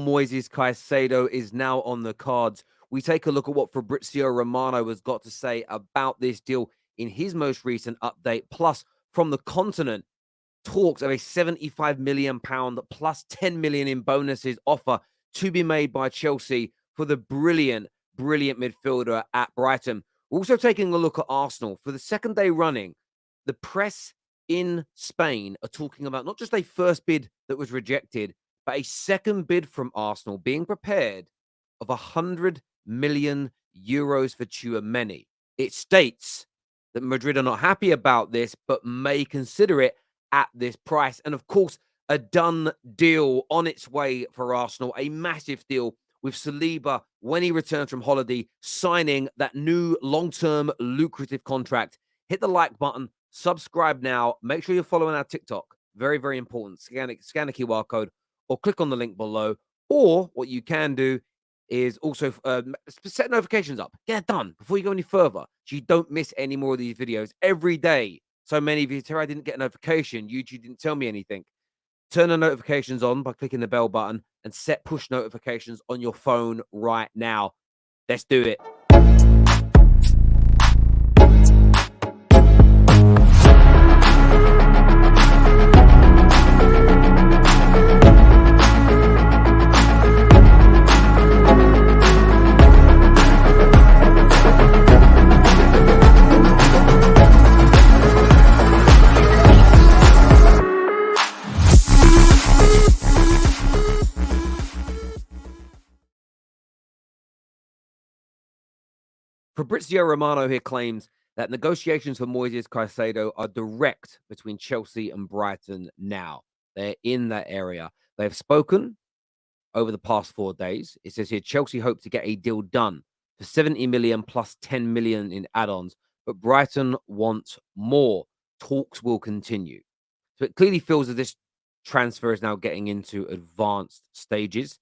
Moises Caicedo is now on the cards. We take a look at what Fabrizio Romano has got to say about this deal in his most recent update. Plus, from the continent, talks of a £75 million plus 10 million in bonuses offer to be made by Chelsea for the brilliant midfielder at Brighton. We're also taking a look at Arsenal. For the second day running, the press in Spain are talking about not just a first bid that was rejected, but a second bid from Arsenal being prepared of €100 million for Tchouameni. It states that Madrid are not happy about this, but may consider it at this price. And of course, a done deal on its way for Arsenal, a massive deal with Saliba when he returns from holiday, signing that new long-term lucrative contract. Hit the like button, subscribe now, make sure you're following our TikTok. Very, very important. Scan the QR code or click on the link below. Or what you can do is also set notifications up. Get it done before you go any further so you don't miss any more of these videos every day. So many of you, Terry, I didn't get a notification. YouTube didn't tell me anything. Turn the notifications on by clicking the bell button and set push notifications on your phone right now. Let's do it. Fabrizio Romano here claims that negotiations for Moises Caicedo are direct between Chelsea and Brighton now. They're in that area. They have spoken over the past 4 days. It says here Chelsea hope to get a deal done for 70 million plus 10 million in add-ons, but Brighton want more. Talks will continue. So it clearly feels that this transfer is now getting into advanced stages.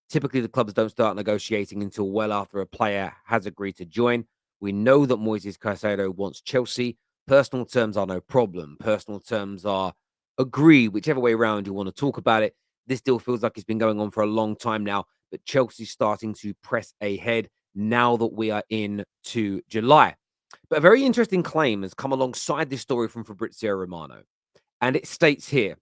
Typically, the clubs don't start negotiating until well after a player has agreed to join. We know that Moises Caicedo wants Chelsea. Personal terms are no problem. Personal terms are agreed, whichever way around you want to talk about it. This deal feels like it's been going on for a long time now, but Chelsea's starting to press ahead now that we are into July. But a very interesting claim has come alongside this story from Fabrizio Romano. And it states here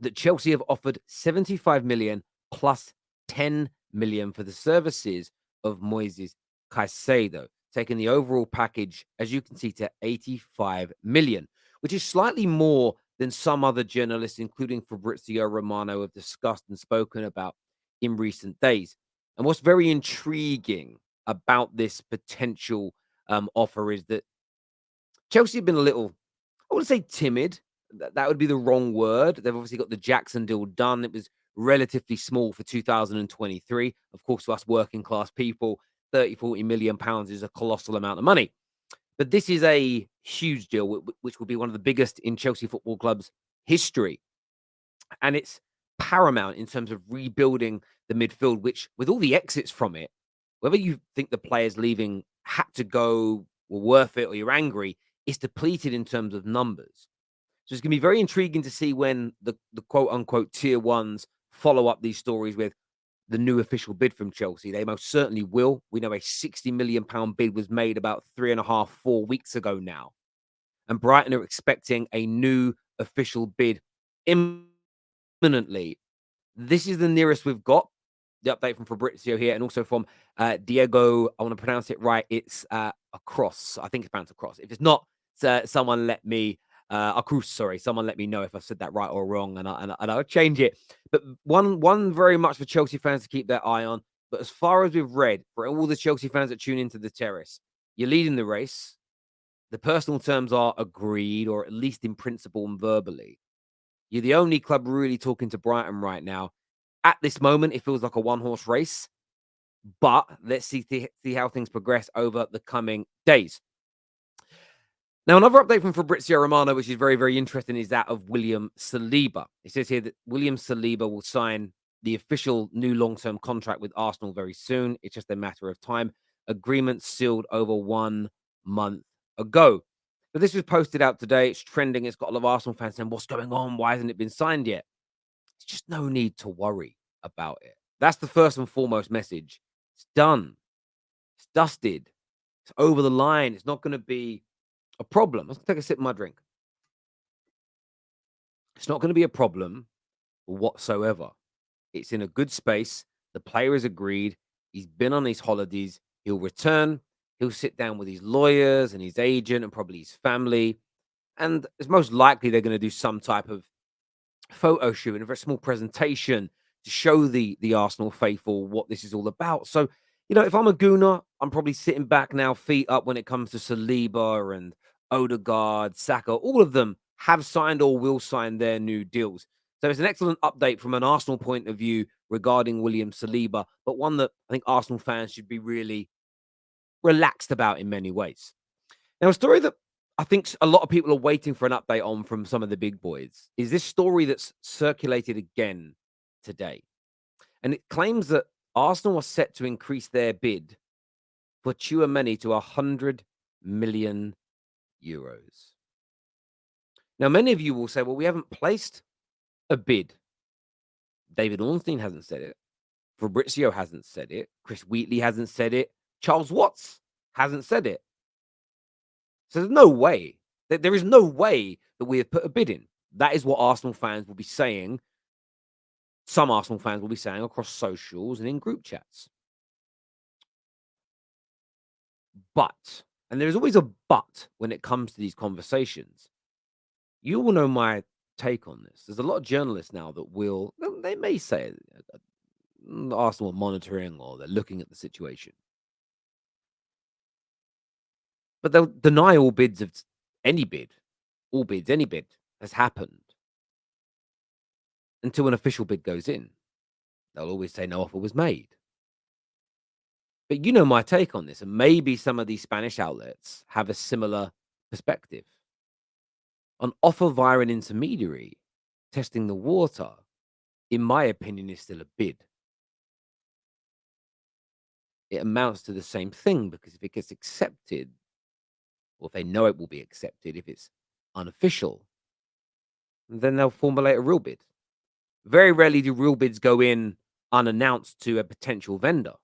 that Chelsea have offered 75 million plus 10 million for the services of Moises Caicedo, taking the overall package, as you can see, to 85 million, which is slightly more than some other journalists, including Fabrizio Romano, have discussed and spoken about in recent days. And what's very intriguing about this potential offer is that Chelsea have been a little, I wouldn't say timid. That would be the wrong word. They've obviously got the Jackson deal done. It was relatively small for 2023. Of course, to us working class people, 30, 40 million pounds is a colossal amount of money. But this is a huge deal, which will be one of the biggest in Chelsea Football Club's history. And it's paramount in terms of rebuilding the midfield, which, with all the exits from it, whether you think the players leaving had to go, were worth it, or you're angry, it's depleted in terms of numbers. So it's going to be very intriguing to see when the quote unquote tier ones follow up these stories with the new official bid from Chelsea. They most certainly will. We know a £60 million bid was made about 3.5, 4 weeks ago now. And Brighton are expecting a new official bid imminently. This is the nearest we've got. The update from Fabrizio here and also from Diego. I want to pronounce it right. It's Across. I think it's pronounced Across. If it's not, someone let me Cruz, sorry. Someone let me know if I said that right or wrong, and I'll change it. But one very much for Chelsea fans to keep their eye on. But as far as we've read, for all the Chelsea fans that tune into the Terrace, you're leading the race. The personal terms are agreed, or at least in principle and verbally. You're the only club really talking to Brighton right now. At this moment, it feels like a one-horse race. But let's see how things progress over the coming days. Now, another update from Fabrizio Romano, which is very, very interesting, is that of William Saliba. It says here that William Saliba will sign the official new long-term contract with Arsenal very soon. It's just a matter of time. Agreement sealed over 1 month ago. But this was posted out today. It's trending. It's got a lot of Arsenal fans saying, what's going on? Why hasn't it been signed yet? There's just no need to worry about it. That's the first and foremost message. It's done. It's dusted. It's over the line. It's not going to be a problem. Let's take a sip of my drink. It's not going to be a problem whatsoever. It's in a good space. The player has agreed. He's been on his holidays. He'll return. He'll sit down with his lawyers and his agent and probably his family. And it's most likely they're going to do some type of photo shoot and a very small presentation to show the Arsenal faithful what this is all about. So, if I'm a Gooner, I'm probably sitting back now, feet up when it comes to Saliba and Odegaard, Saka. All of them have signed or will sign their new deals. So it's an excellent update from an Arsenal point of view regarding William Saliba, but one that I think Arsenal fans should be really relaxed about in many ways. Now, a story that I think a lot of people are waiting for an update on from some of the big boys is this story that's circulated again today. And it claims that Arsenal are set to increase their bid for Tchouameni to 100 million euros. Now, many of you will say, well, we haven't placed a bid. David Ornstein hasn't said it. Fabrizio hasn't said it. Chris Wheatley hasn't said it. Charles Watts hasn't said it. So there's no way. There is no way that we have put a bid in. That is what Arsenal fans will be saying. Some Arsenal fans will be saying across socials and in group chats. But, and there's always a but when it comes to these conversations, you will know my take on this. There's a lot of journalists now that they may say Arsenal are monitoring or they're looking at the situation. But they'll deny all bids of any bid, all bids, any bid has happened until an official bid goes in. They'll always say no offer was made. But you know my take on this, and maybe some of these Spanish outlets have a similar perspective. An offer via an intermediary testing the water, in my opinion, is still a bid. It amounts to the same thing because if it gets accepted, or if they know it will be accepted, if it's unofficial, then they'll formulate a real bid. Very rarely do real bids go in unannounced to a potential vendor.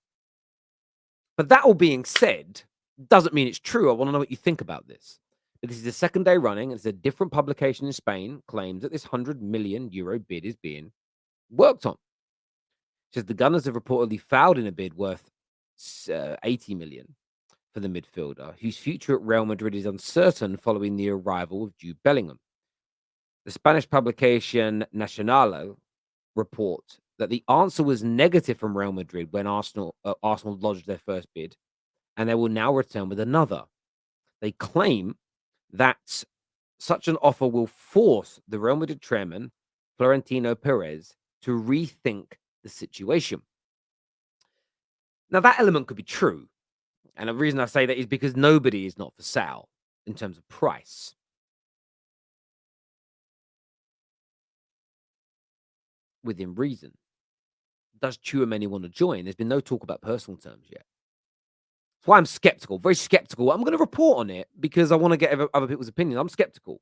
But that all being said, doesn't mean it's true. I want to know what you think about this. But this is the second day running, and it's a different publication in Spain claims that this 100 million euro bid is being worked on. It says the Gunners have reportedly filed in a bid worth 80 million for the midfielder, whose future at Real Madrid is uncertain following the arrival of Jude Bellingham. The Spanish publication Nacional report that the answer was negative from Real Madrid when Arsenal lodged their first bid, and they will now return with another. They claim that such an offer will force the Real Madrid chairman, Florentino Perez, to rethink the situation. Now, that element could be true. And the reason I say that is because nobody is not for sale in terms of price. Within reason. Does Tchouameni want to join? There's been no talk about personal terms yet. That's why I'm skeptical, very skeptical. I'm going to report on it because I want to get other people's opinions. I'm skeptical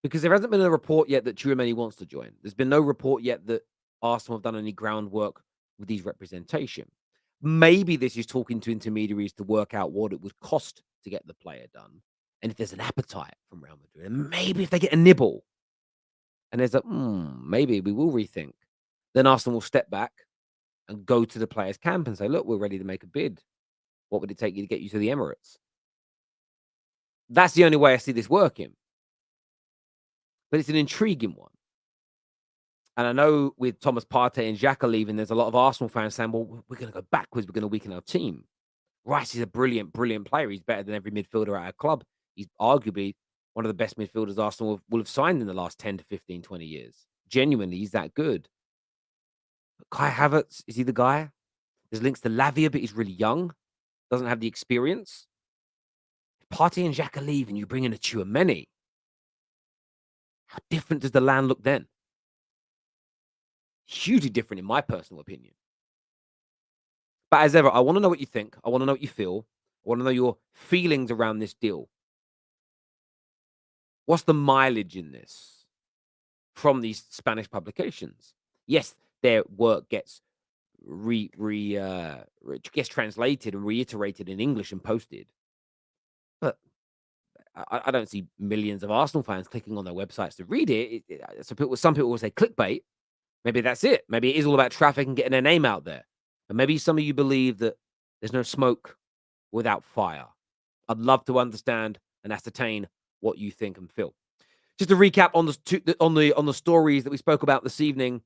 because there hasn't been a report yet that Tchouameni wants to join. There's been no report yet that Arsenal have done any groundwork with these representation. Maybe this is talking to intermediaries to work out what it would cost to get the player done, and if there's an appetite from Real Madrid, and maybe if they get a nibble, and there's a maybe we will rethink. Then Arsenal will step back and go to the players' camp and say, "Look, we're ready to make a bid. What would it take you to get you to the Emirates?" That's the only way I see this working. But it's an intriguing one. And I know with Thomas Partey and Xhaka leaving, there's a lot of Arsenal fans saying, well, we're going to go backwards. We're going to weaken our team. Rice is a brilliant, brilliant player. He's better than every midfielder at our club. He's arguably one of the best midfielders Arsenal will have signed in the last 10 to 15, 20 years. Genuinely, he's that good. But Kai Havertz, is he the guy? There's links to Lavia, but he's really young. Doesn't have the experience. If Partey and Xhaka leave and you bring in a Tchouameni, how different does the land look then? Hugely different, in my personal opinion. But as ever, I want to know what you think. I want to know what you feel. I want to know your feelings around this deal. What's the mileage in this from these Spanish publications? Yes, their work gets gets translated and reiterated in English and posted. But I don't see millions of Arsenal fans clicking on their websites to read it. Some people will say clickbait. Maybe that's it. Maybe it is all about traffic and getting their name out there. And maybe some of you believe that there's no smoke without fire. I'd love to understand and ascertain what you think and feel. Just to recap on the stories that we spoke about this evening,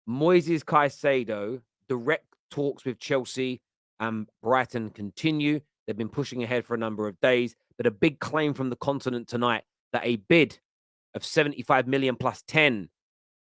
Moises Caicedo, direct talks with Chelsea and Brighton continue. They've been pushing ahead for a number of days, but a big claim from the continent tonight that a bid of 75 million plus 10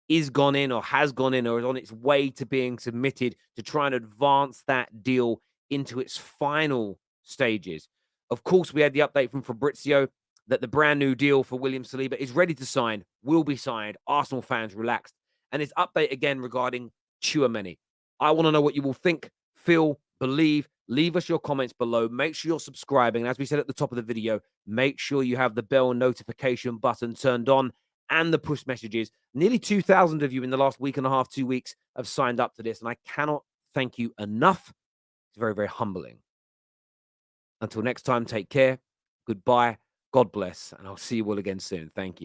is gone in or has gone in or is on its way to being submitted to try and advance that deal into its final stages. Of course, we had the update from Fabrizio that the brand new deal for William Saliba is ready to sign, will be signed. Arsenal fans relaxed. And his update again regarding Tchouameni. I want to know what you will think, feel, believe. Leave us your comments below. Make sure you're subscribing. And as we said at the top of the video, make sure you have the bell notification button turned on and the push messages. Nearly 2,000 of you in the last week and a half, 2 weeks have signed up to this. And I cannot thank you enough. It's very, very humbling. Until next time, take care. Goodbye. God bless. And I'll see you all again soon. Thank you.